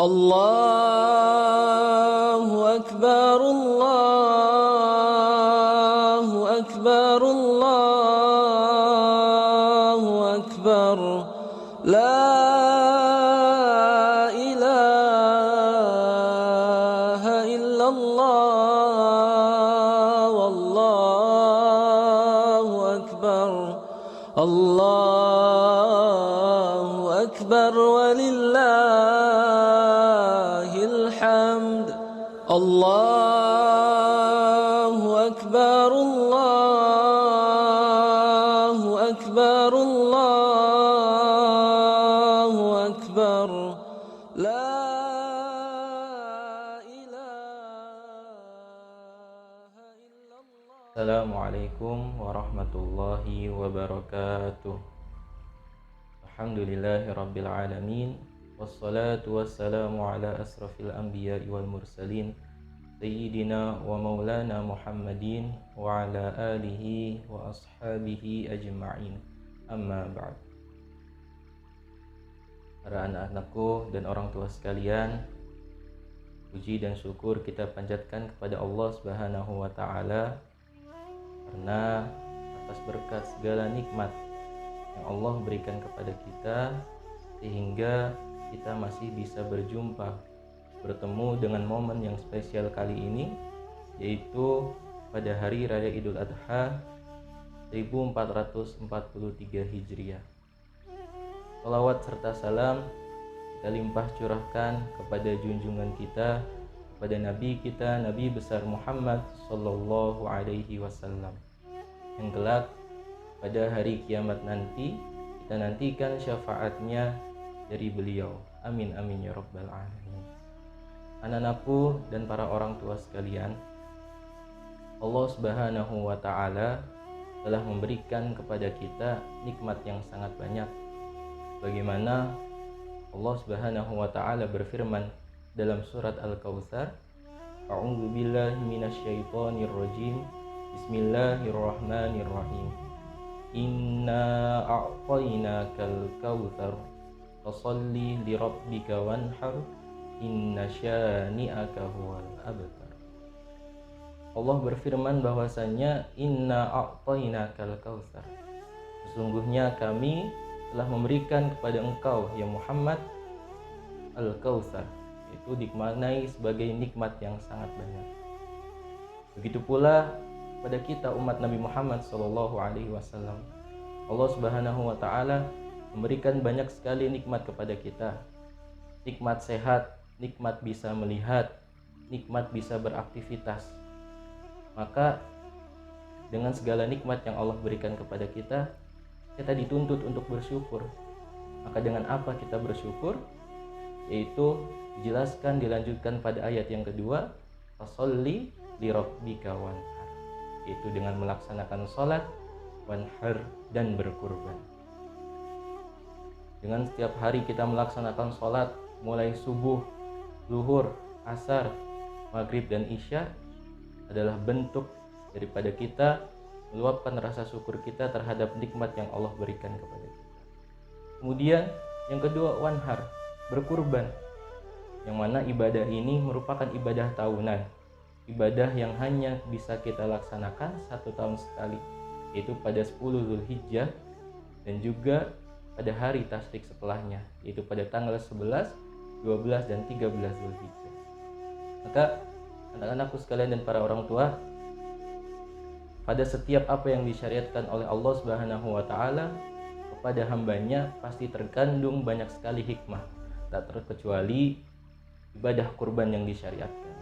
الله أكبر الله أكبر الله أكبر لا إله إلا الله والله أكبر الله أكبر ولله الحمد الله أكبر الله أكبر الله أكبر لا إله إلا الله. Assalamualaikum warahmatullahi wabarakatuh. Alhamdulillahirabbil alamin. Wassalatu wassalamu ala asrafil anbiya'i wal mursalin sayyidina wa maulana Muhammadin wa ala alihi wa ashabihi ajma'in. Amma ba'd. Para anak-anakku dan orang tua sekalian, puji dan syukur kita panjatkan kepada Allah Subhanahu wa taala karena atas berkat segala nikmat yang Allah berikan kepada kita sehingga kita masih bisa berjumpa, bertemu dengan momen yang spesial kali ini, yaitu pada hari Raya Idul Adha 1443 Hijriah. Shalawat serta salam kita limpah curahkan kepada junjungan kita, kepada Nabi kita, Nabi besar Muhammad Sallallahu Alaihi Wasallam, yang kelak pada hari kiamat nanti kita nantikan syafaatnya dari beliau. Amin amin ya rabbal alamin. Anak-anakku dan para orang tua sekalian, Allah Subhanahu wa taala telah memberikan kepada kita nikmat yang sangat banyak. Bagaimana Allah Subhanahu wa taala berfirman dalam surat Al-Kautsar, A'udzu billahi minasyaitonir rajim. Bismillahirrahmanirrahim. Inna a'tainakal kautsar fasalli lirabbika wanhar inna syani'aka huwal abtar. Allah berfirman bahwasanya inna a'tainakal kautsar, sesungguhnya kami telah memberikan kepada engkau ya Muhammad al-kautsar, itu dimaknai sebagai nikmat yang sangat banyak. Begitu pula pada kita umat Nabi Muhammad sallallahu alaihi wasallam, Allah Subhanahu wa taala memberikan banyak sekali nikmat kepada kita. Nikmat sehat, nikmat bisa melihat, nikmat bisa beraktivitas. Maka dengan segala nikmat yang Allah berikan kepada kita, kita dituntut untuk bersyukur. Maka dengan apa kita bersyukur? Yaitu dijelaskan, dilanjutkan pada ayat yang kedua, fasolli lirabbika wanhar, yaitu dengan melaksanakan sholat, wanhar, dan berkurban. Dengan setiap hari kita melaksanakan sholat mulai subuh, zuhur, asar, maghrib, dan isya adalah bentuk daripada kita meluapkan rasa syukur kita terhadap nikmat yang Allah berikan kepada kita. Kemudian yang kedua, wanhar, berkurban, yang mana ibadah ini merupakan ibadah tahunan, ibadah yang hanya bisa kita laksanakan 1 tahun sekali, yaitu pada 10 Zulhijjah dan juga pada hari tasyrik setelahnya, yaitu pada tanggal 11, 12, dan 13 Zulhijjah. Maka anak-anakku sekalian dan para orang tua, pada setiap apa yang disyariatkan oleh Allah Subhanahu wa taala kepada hambanya pasti terkandung banyak sekali hikmah, tak terkecuali ibadah kurban yang disyariatkan.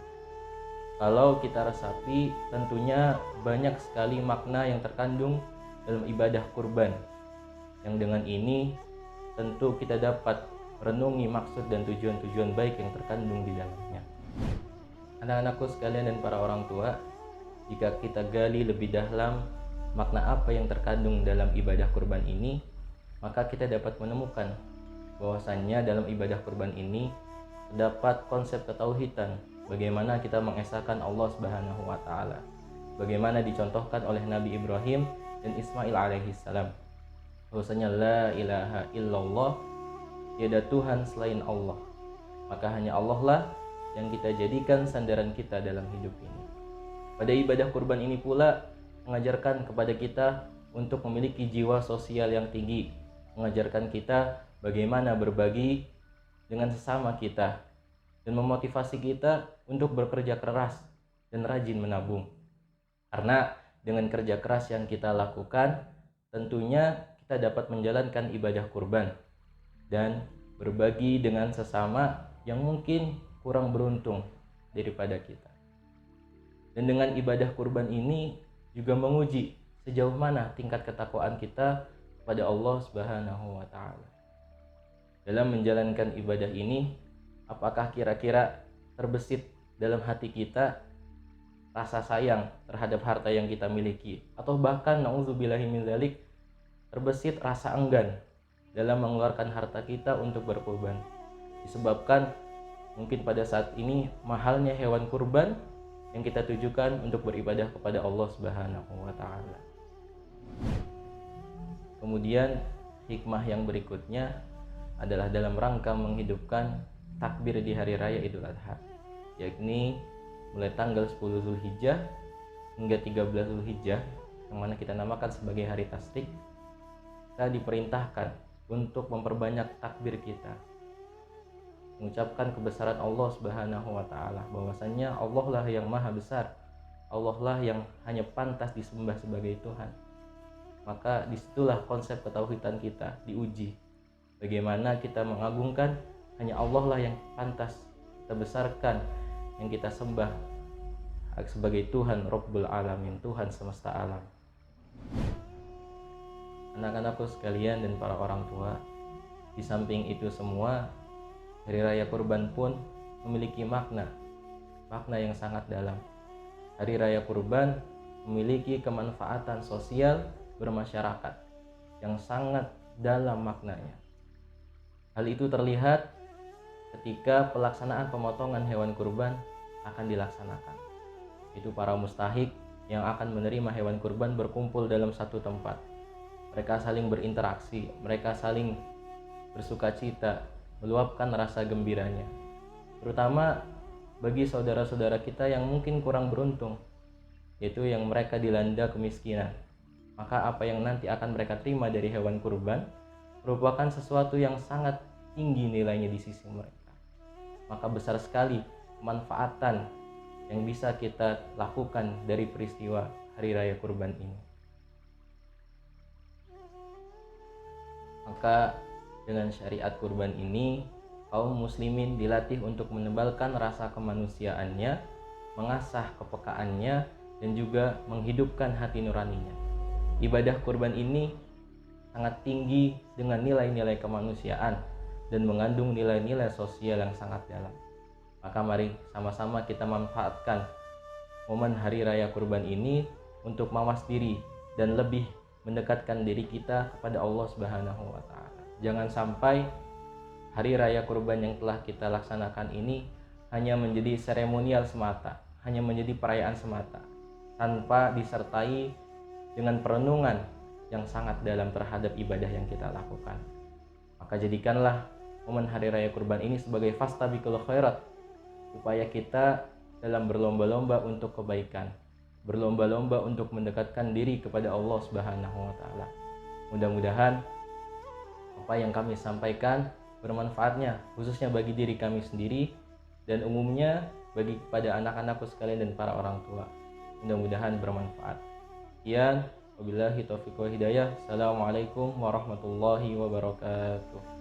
Kalau kita resapi, tentunya banyak sekali makna yang terkandung dalam ibadah kurban, yang dengan ini tentu kita dapat renungi maksud dan tujuan-tujuan baik yang terkandung di dalamnya. Anak-anakku sekalian dan para orang tua, jika kita gali lebih dalam makna apa yang terkandung dalam ibadah kurban ini, maka kita dapat menemukan bahwasannya dalam ibadah kurban ini terdapat konsep ketauhidan, bagaimana kita mengesahkan Allah Subhanahu wa taala, bagaimana dicontohkan oleh Nabi Ibrahim dan Ismail alaihi salam, bahwasanya la ilaha illallah, tiada Tuhan selain Allah. maka hanya Allah lah yang kita jadikan sandaran kita dalam hidup ini. Pada ibadah kurban ini pula mengajarkan kepada kita untuk memiliki jiwa sosial yang tinggi, mengajarkan kita bagaimana berbagi dengan sesama kita, dan memotivasi kita untuk bekerja keras dan rajin menabung. Karena dengan kerja keras yang kita lakukan, tentunya kita dapat menjalankan ibadah kurban dan berbagi dengan sesama yang mungkin kurang beruntung daripada kita. Dan dengan ibadah kurban ini juga menguji sejauh mana tingkat ketakwaan kita kepada Allah Subhanahu wa taala. Dalam menjalankan ibadah ini, apakah kira-kira terbesit dalam hati kita rasa sayang terhadap harta yang kita miliki, atau bahkan na'udzubillahi min dzalik terbesit rasa enggan dalam mengeluarkan harta kita untuk berkurban, disebabkan mungkin pada saat ini mahalnya hewan kurban yang kita tujukan untuk beribadah kepada Allah Subhanahu wa taala. Kemudian hikmah yang berikutnya adalah dalam rangka menghidupkan takbir di hari raya Idul Adha, yakni mulai tanggal 10 Zulhijjah hingga 13 Zulhijjah, yang mana kita namakan sebagai hari tasyrik. Kita diperintahkan untuk memperbanyak takbir kita, mengucapkan kebesaran Allah Subhanahu wa taala, bahwasanya Allah lah yang maha besar, Allah lah yang hanya pantas disembah sebagai Tuhan. Maka disitulah konsep ketauhidan kita diuji, bagaimana kita mengagungkan hanya Allah lah yang pantas kita besarkan, yang kita sembah sebagai Tuhan Rabbul Alamin, Tuhan semesta alam. Anak-anakku sekalian dan para orang tua, di samping itu semua, Hari Raya Kurban pun memiliki makna yang sangat dalam. Hari Raya Kurban memiliki kemanfaatan sosial bermasyarakat yang sangat dalam maknanya. Hal itu terlihat ketika pelaksanaan pemotongan hewan kurban akan dilaksanakan. Itu para mustahik yang akan menerima hewan kurban berkumpul dalam satu tempat. Mereka saling berinteraksi, mereka saling bersukacita, meluapkan rasa gembiranya, terutama bagi saudara-saudara kita yang mungkin kurang beruntung, yaitu yang mereka dilanda kemiskinan. Maka apa yang nanti akan mereka terima dari hewan kurban merupakan sesuatu yang sangat tinggi nilainya di sisi mereka. Maka besar sekali kemanfaatan yang bisa kita lakukan dari peristiwa Hari Raya Kurban ini. Maka dengan syariat kurban ini, kaum muslimin dilatih untuk menebalkan rasa kemanusiaannya, mengasah kepekaannya, dan juga menghidupkan hati nuraninya. Ibadah kurban ini sangat tinggi dengan nilai-nilai kemanusiaan dan mengandung nilai-nilai sosial yang sangat dalam. Maka mari sama-sama kita manfaatkan momen Hari Raya Kurban ini untuk mawas diri dan lebih mendekatkan diri kita kepada Allah Subhanahu wa taala. Jangan sampai Hari Raya Kurban yang telah kita laksanakan ini hanya menjadi seremonial semata, hanya menjadi perayaan semata, tanpa disertai dengan perenungan yang sangat dalam terhadap ibadah yang kita lakukan. Maka jadikanlah momen Hari Raya Kurban ini sebagai fastabiqul khairat, upaya kita dalam berlomba-lomba untuk kebaikan, berlomba-lomba untuk mendekatkan diri kepada Allah Subhanahu wa taala. Mudah-mudahan apa yang kami sampaikan bermanfaatnya, khususnya bagi diri kami sendiri dan umumnya bagi kepada anak-anakku sekalian dan para orang tua. Mudah-mudahan bermanfaat. Sekian, wabillahi taufiq wal hidayah. Assalamualaikum warahmatullahi wabarakatuh.